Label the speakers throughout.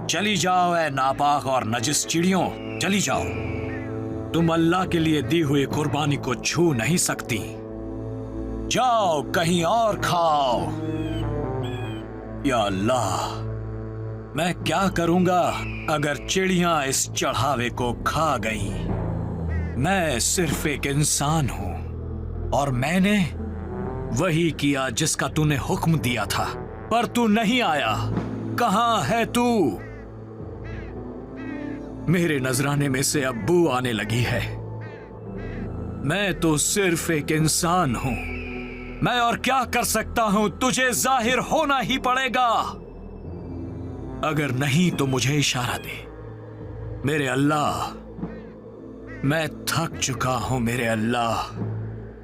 Speaker 1: चली जाओ ऐ नापाक और नजिस चिड़ियों, चली जाओ। तुम अल्लाह के लिए दी हुई कुर्बानी को छू नहीं सकती। जाओ कहीं और खाओ। या अल्लाह, मैं क्या करूंगा अगर चिड़ियां इस चढ़ावे को खा गईं? मैं सिर्फ एक इंसान हूं और मैंने वही किया जिसका तूने हुक्म दिया था, पर तू नहीं आया। कहां है तू? मेरे नजराने में से अब बू आने लगी है। मैं तो सिर्फ एक इंसान हूं। मैं और क्या कर सकता हूं? तुझे जाहिर होना ही पड़ेगा। अगर नहीं तो मुझे इशारा दे। मेरे अल्लाह, मैं थक चुका हूं मेरे अल्लाह।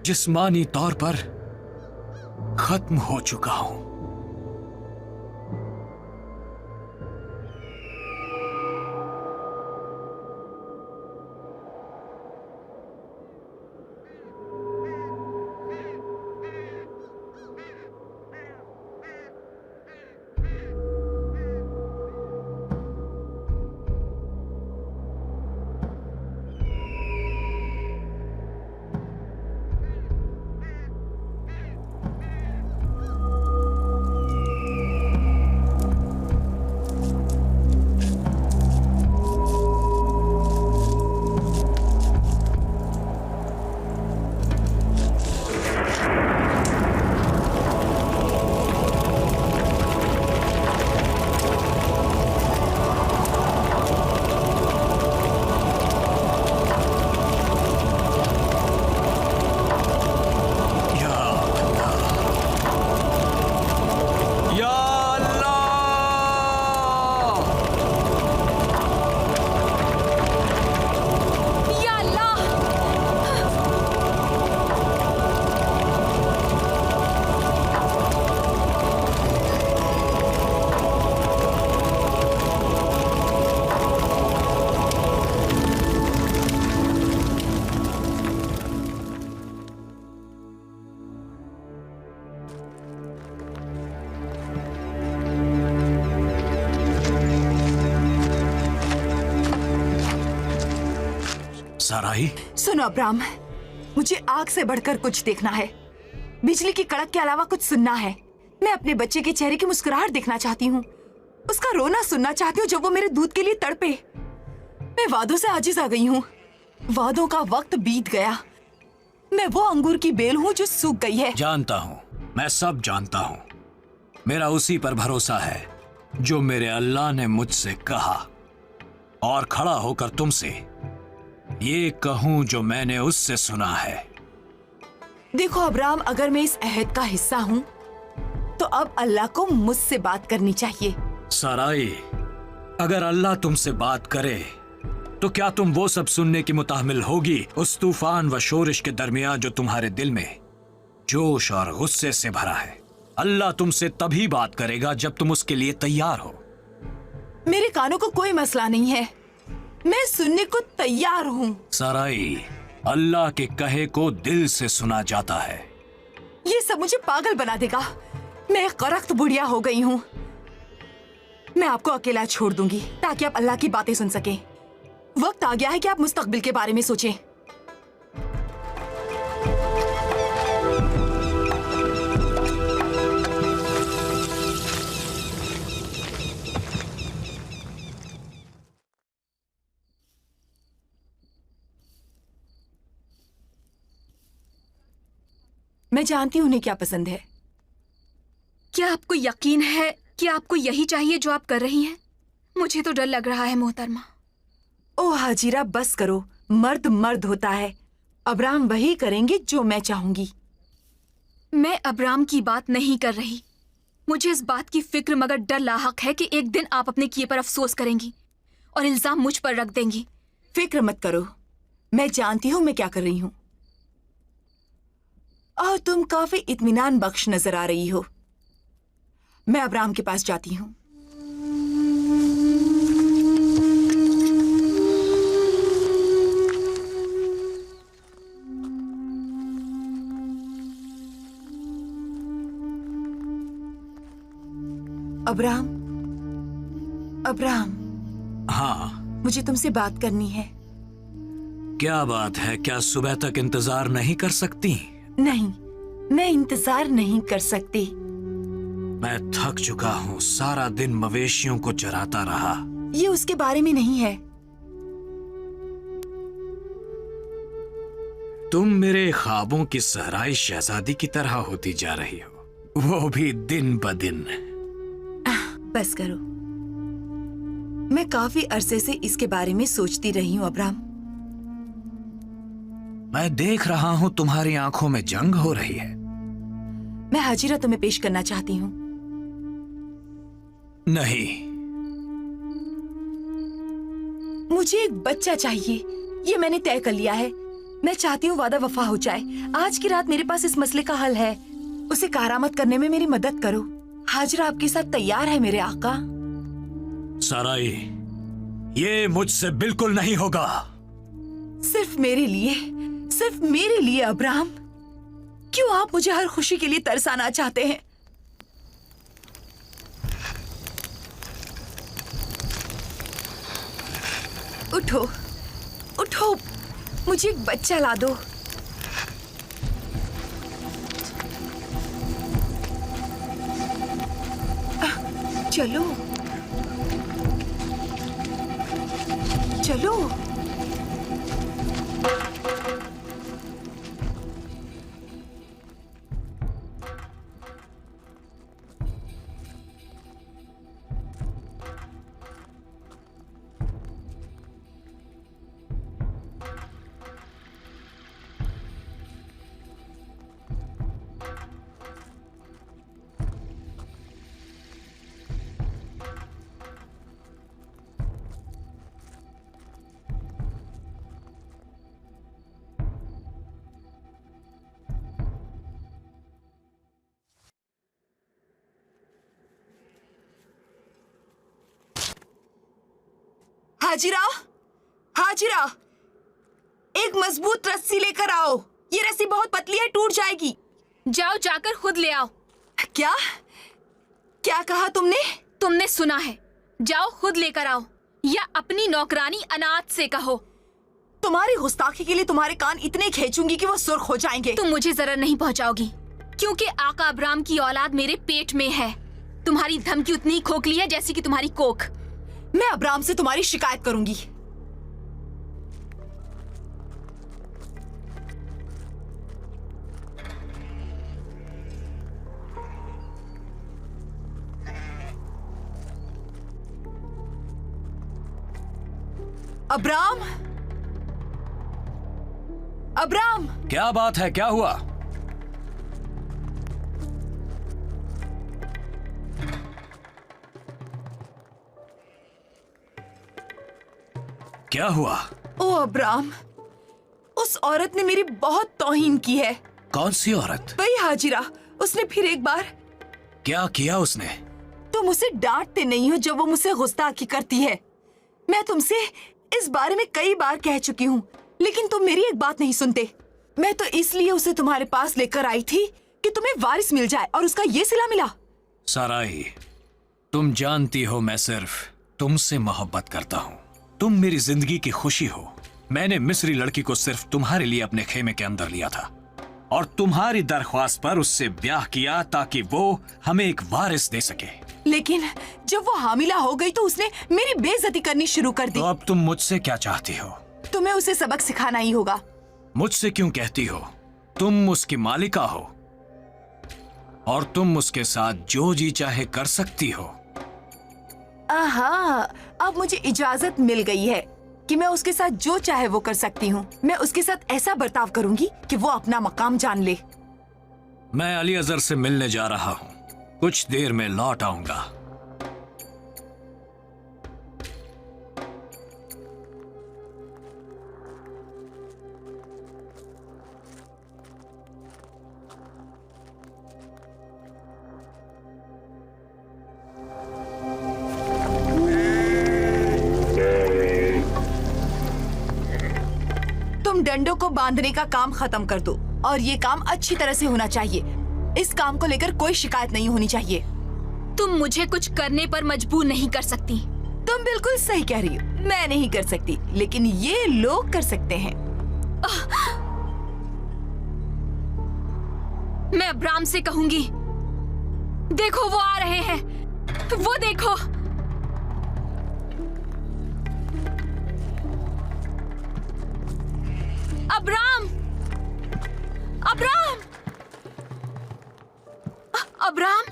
Speaker 1: जिस्मानी तौर पर खत्म हो चुका हूं। साराई,
Speaker 2: सुनो अब्राम, मुझे आग से बढ़कर कुछ देखना है। बिजली की कड़क के अलावा कुछ सुनना है। मैं अपने बच्चे के चेहरे की मुस्कुराहट देखना चाहती हूँ। उसका रोना सुनना चाहती हूँ जब वो मेरे दूध के लिए तड़पे। मैं वादों से आजिज आ गई हूँ। वादों का वक्त बीत गया। मैं वो अंगूर की बेल हूँ जो सूख गई है।
Speaker 1: जानता हूँ, मैं सब जानता हूँ। मेरा उसी पर भरोसा है जो मेरे अल्लाह ने मुझसे कहा, और खड़ा होकर तुमसे ये कहूं जो मैंने उससे सुना है।
Speaker 2: देखो अब्राम, अगर मैं इस अहद का हिस्सा हूँ तो अब अल्लाह को मुझसे बात करनी चाहिए।
Speaker 1: साराई, अगर अल्लाह तुमसे बात करे तो क्या तुम वो सब सुनने की मुताहमिल होगी उस तूफान व शोरिश के दरमियान जो तुम्हारे दिल में जोश और गुस्से से भरा है? अल्लाह तुमसे तभी बात करेगा जब तुम उसके लिए तैयार हो।
Speaker 2: मेरे कानों को कोई मसला नहीं है, मैं सुनने को तैयार हूँ।
Speaker 1: साराई, अल्लाह के कहे को दिल से सुना जाता है।
Speaker 2: ये सब मुझे पागल बना देगा। मैं एक करख्त बुढ़िया हो गई हूँ। मैं आपको अकेला छोड़ दूंगी ताकि आप अल्लाह की बातें सुन सकें। वक्त आ गया है कि आप मुस्तकबिल के बारे में सोचें। मैं जानती हूँ उन्हें क्या पसंद है।
Speaker 3: क्या आपको यकीन है कि आपको यही चाहिए जो आप कर रही हैं? मुझे तो डर लग रहा है मोहतरमा।
Speaker 2: ओ हाजिरा, बस करो। मर्द मर्द होता है। अब्राम वही करेंगे जो मैं चाहूंगी।
Speaker 3: मैं अब्राम की बात नहीं कर रही। मुझे इस बात की फिक्र मगर डर लाहक है कि एक दिन आप अपने किए पर अफसोस करेंगी और इल्जाम मुझ पर रख देंगी।
Speaker 2: फिक्र मत करो, मैं जानती हूँ मैं क्या कर रही हूँ। और तुम काफी इत्मीनान बख्श नजर आ रही हो। मैं अब्राम के पास जाती हूँ। अब्राम, अब्राहम,
Speaker 1: हाँ,
Speaker 2: मुझे तुमसे बात करनी है।
Speaker 1: क्या बात है? क्या सुबह तक इंतजार नहीं कर सकती?
Speaker 2: नहीं, मैं इंतजार नहीं कर सकती।
Speaker 1: मैं थक चुका हूँ, सारा दिन मवेशियों को चराता रहा।
Speaker 2: ये उसके बारे में नहीं है।
Speaker 1: तुम मेरे ख्वाबों की सहराई शहजादी की तरह होती जा रही हो, वो भी दिन ब दिन।
Speaker 2: बस करो। मैं काफी अरसे से इसके बारे में सोचती रही हूँ अब्राहम।
Speaker 1: मैं देख रहा हूँ तुम्हारी आंखों में जंग हो रही है।
Speaker 2: मैं हाजिरा तुम्हें पेश करना चाहती हूँ।
Speaker 1: नहीं,
Speaker 2: मुझे एक बच्चा चाहिए, ये मैंने तय कर लिया है। मैं चाहती हूँ वादा वफा हो जाए। आज की रात मेरे पास इस मसले का हल है। उसे कारामत करने में मेरी मदद करो। हाजिरा आपके साथ तैयार है मेरे आका।
Speaker 1: साराई, ये मुझसे बिल्कुल नहीं होगा।
Speaker 2: सिर्फ मेरे लिए अब्राहम। क्यों आप मुझे हर खुशी के लिए तरसाना चाहते हैं? उठो, उठो, मुझे एक बच्चा ला दो। चलो, चलो। हाजिरा, हाजिरा, एक मजबूत रस्सी लेकर आओ। ये रस्सी बहुत पतली है, टूट जाएगी।
Speaker 3: जाओ, जाकर खुद ले आओ।
Speaker 2: क्या क्या कहा तुमने?
Speaker 3: तुमने सुना है, जाओ खुद लेकर आओ, या अपनी नौकरानी अनाथ से कहो।
Speaker 2: तुम्हारी गुस्ताखी के लिए तुम्हारे कान इतने खींचूंगी कि वो सुर्ख हो जाएंगे।
Speaker 3: तुम मुझे जरा नहीं पहुंचाओगी, क्योंकि आका अब्राम की औलाद मेरे पेट में है। तुम्हारी धमकी उतनी खोखली है जैसी कि तुम्हारी कोख।
Speaker 2: मैं अब्राम से तुम्हारी शिकायत करूंगी। अब्राम, अब्राम,
Speaker 1: क्या बात है? क्या हुआ? क्या हुआ?
Speaker 2: ओ अब्राम, उस औरत ने मेरी बहुत तौहीन की है।
Speaker 1: कौन सी औरत?
Speaker 2: वही हाजिरा। उसने फिर एक बार।
Speaker 1: क्या किया उसने?
Speaker 2: तुम उसे डांटते नहीं हो जब वो मुझसे गुस्ताखी करती है। मैं तुमसे इस बारे में कई बार कह चुकी हूँ, लेकिन तुम मेरी एक बात नहीं सुनते। मैं तो इसलिए उसे तुम्हारे पास लेकर आई थी कि तुम्हें वारिस मिल जाए, और उसका ये सिला मिला।
Speaker 1: साराई, तुम जानती हो मैं सिर्फ तुमसे मोहब्बत करता हूँ। तुम मेरी जिंदगी की खुशी हो। मैंने मिस्री लड़की को सिर्फ तुम्हारे लिए अपने खेमे के अंदर लिया था, और तुम्हारी दरख्वास्त पर उससे ब्याह किया ताकि वो हमें एक वारिस दे सके।
Speaker 2: लेकिन जब वो हामिला हो गई तो उसने मेरी बेइज्जती करनी शुरू कर दी।
Speaker 1: तो अब तुम मुझसे क्या चाहती हो?
Speaker 2: तुम्हें उसे सबक सिखाना ही होगा।
Speaker 1: मुझसे क्यों कहती हो? तुम उसकी मालिका हो, और तुम उसके साथ जो जी चाहे कर सकती हो।
Speaker 2: आहा, अब मुझे इजाजत मिल गई है कि मैं उसके साथ जो चाहे वो कर सकती हूँ। मैं उसके साथ ऐसा बर्ताव करूंगी कि वो अपना मकाम जान ले।
Speaker 1: मैं अली अजहर से मिलने जा रहा हूँ, कुछ देर में लौट आऊंगा।
Speaker 2: तुम डंडों को बांधने का काम खत्म कर दो, और ये काम अच्छी तरह से होना चाहिए। इस काम को लेकर कोई शिकायत नहीं होनी चाहिए।
Speaker 3: तुम मुझे कुछ करने पर मजबूर नहीं कर सकती।
Speaker 2: तुम बिल्कुल सही कह रही हो, मैं नहीं कर सकती, लेकिन ये लोग कर सकते हैं।
Speaker 3: मैं अब्राम से कहूंगी, देखो वो आ रहे हैं, वो देखो। Abram, Abram, Abram.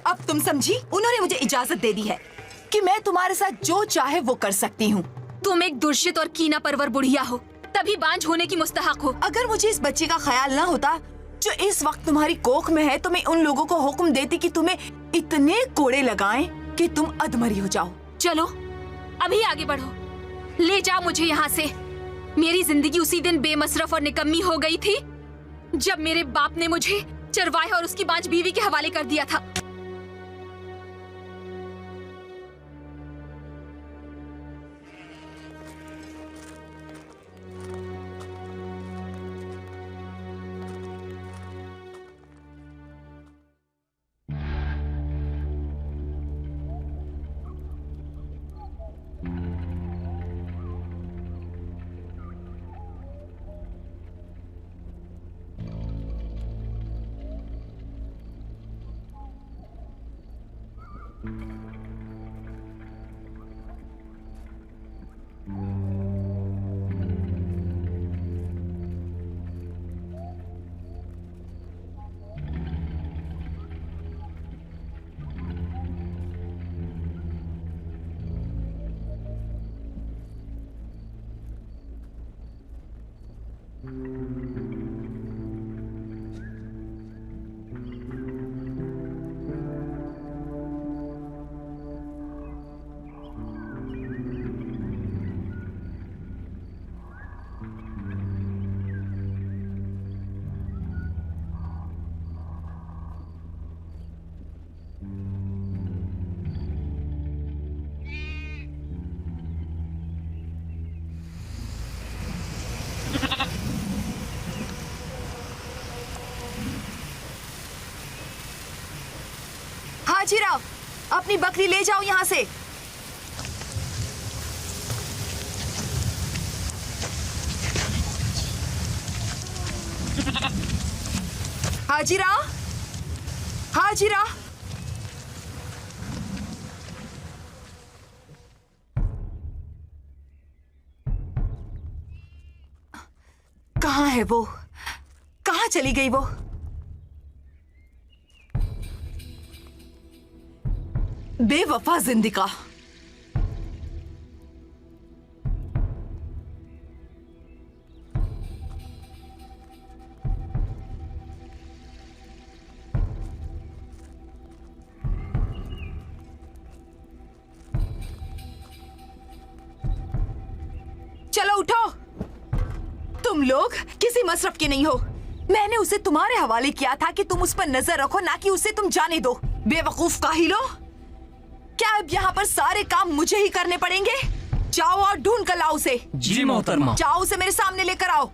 Speaker 2: अब तुम समझी? उन्होंने मुझे इजाजत दे दी है कि मैं तुम्हारे साथ जो चाहे वो कर सकती हूँ।
Speaker 3: तुम एक दुर्शित और कीना परवर बुढ़िया हो, तभी बांझ होने की मुस्तहक हो।
Speaker 2: अगर मुझे इस बच्चे का ख्याल ना होता जो इस वक्त तुम्हारी कोख में है, तो मैं उन लोगों को हुक्म देती कि तुम्हें इतने कोड़े लगाएं कि तुम अधमरी हो जाओ।
Speaker 3: चलो अभी आगे बढ़ो, ले जाओ मुझे यहाँ से। मेरी जिंदगी उसी दिन बेमसरफ और निकम्मी हो गई थी जब मेरे बाप ने मुझे चरवाहे और उसकी बांझ बीवी के हवाले कर दिया था।
Speaker 2: हाजीराव, अपनी बकरी ले जाओ यहाँ से। हाजिरा, हाजिरा। कहाँ है वो? कहाँ चली गई वो? बेवफा जिंदगा। चलो उठो। तुम लोग किसी मसरफ के नहीं हो। मैंने उसे तुम्हारे हवाले किया था कि तुम उस पर नजर रखो, ना कि उसे तुम जाने दो। बेवकूफ काहिलो, क्या अब यहाँ पर सारे काम मुझे ही करने पड़ेंगे? जाओ और ढूंढ कर लाओ उसे।
Speaker 4: जी मोहतरमा।
Speaker 2: जाओ उसे मेरे सामने लेकर आओ।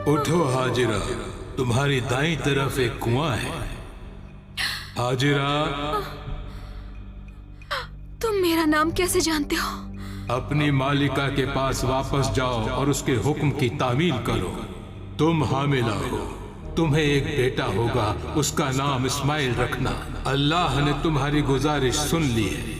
Speaker 4: उठो हाजिरा, तुम्हारी दाईं तरफ एक कुआं है। हाजिरा,
Speaker 3: तुम मेरा नाम कैसे जानते हो?
Speaker 4: अपनी मालिका के पास वापस जाओ और उसके हुक्म की तामील करो। तुम हामिला हो, तुम्हें एक बेटा होगा, उसका नाम इस्माइल रखना। अल्लाह ने तुम्हारी गुजारिश सुन ली है।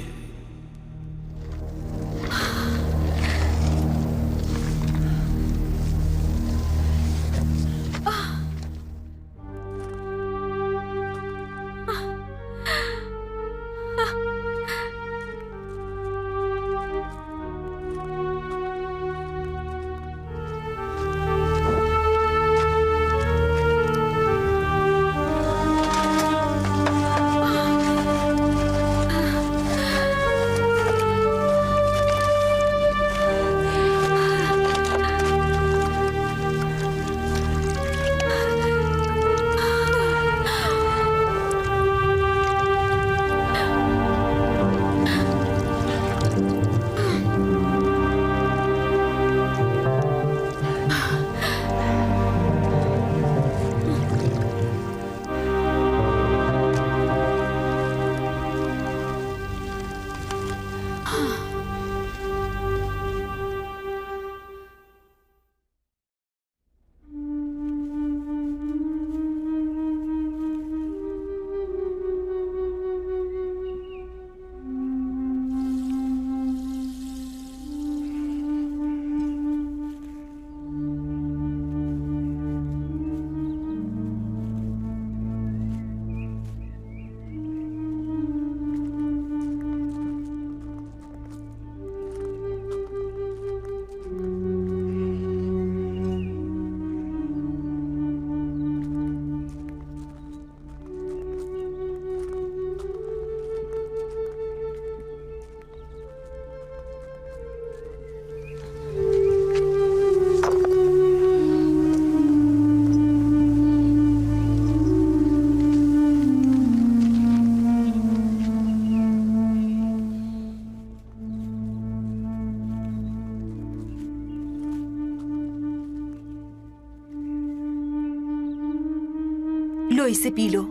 Speaker 2: लो, इसे पी लो।